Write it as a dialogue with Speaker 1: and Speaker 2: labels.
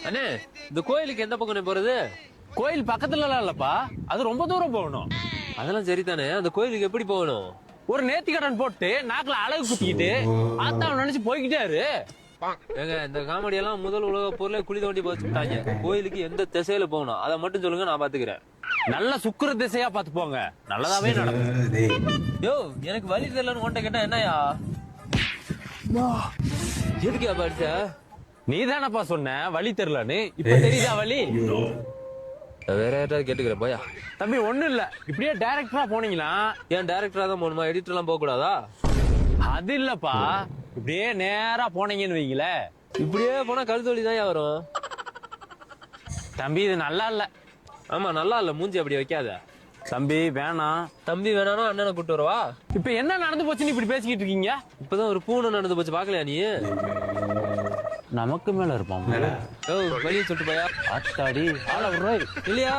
Speaker 1: அண்ணே, இந்த கோயிலுக்கு எந்த பக்கம் போறது?
Speaker 2: கோயில் பக்கத்துல இல்லப்பா, அது ரொம்ப தூரம் போகணும்.
Speaker 1: அதெல்லாம் சரிதானே, அந்த கோயிலுக்கு எப்படி போகணும்?
Speaker 2: ஒரு நேர்த்தி கடன் போட்டு நாக்குல அழகு குத்திக்கிட்டு ஆத்தாவை நினைச்சு போய்கிட்டாரு.
Speaker 1: ஏங்க, இந்த காமெடி எல்லாம் முதல் உலக பொருளை குழி தோண்டி போச்சுட்டாங்க. கோயிலுக்கு எந்த திசையில போகணும் அதை மட்டும் சொல்லுங்க, நான் பாத்துக்கிறேன்.
Speaker 2: நல்ல சுக்கிர திசையா பாத்து போங்க, நல்லதாவே நடக்கும்.
Speaker 1: யோ, எனக்கு வழி தெரியலன்னு உன்ட்ட கேட்டா என்னயா? எதுக்கு படிச்ச?
Speaker 2: நீ தானப்பா சொன்ன வழி தெரியலன்னு, இப்ப தெரியுதா வழி?
Speaker 1: வேற யாராவது கேட்டுக்கிற போயா.
Speaker 2: தம்பி ஒண்ணும் இல்ல, இப்படியே டைரக்டரா போனீங்கன்னா.
Speaker 1: ஏன் டைரக்டரா தான் போகணுமா? எடிட்டர் எல்லாம் போக கூடாதா?
Speaker 2: அது இல்லப்பா, இப்படியே நேரா போனீங்கன்னு வைங்கள,
Speaker 1: இப்படியே போனா கழுத்து வலி தான் வரும்.
Speaker 2: தம்பி இது நல்லா இல்ல.
Speaker 1: ஆமா, நல்லா இல்ல, மூஞ்சி அப்படி வைக்காத.
Speaker 2: தம்பி வேணாம்.
Speaker 1: தம்பி வேணானா அண்ணனை கூட்டு வரவா?
Speaker 2: இப்ப என்ன நடந்து போச்சுன்னு இப்படி பேசிக்கிட்டு இருக்கீங்க?
Speaker 1: இப்பதான் ஒரு பூனை நடந்து போச்சு, பாக்கலையா நீ?
Speaker 2: நமக்கு மேல இருப்பான்.
Speaker 1: வழியை சொல்லிட்டு போயா.
Speaker 2: ஆத்தாடி ஆள
Speaker 1: இல்லையா?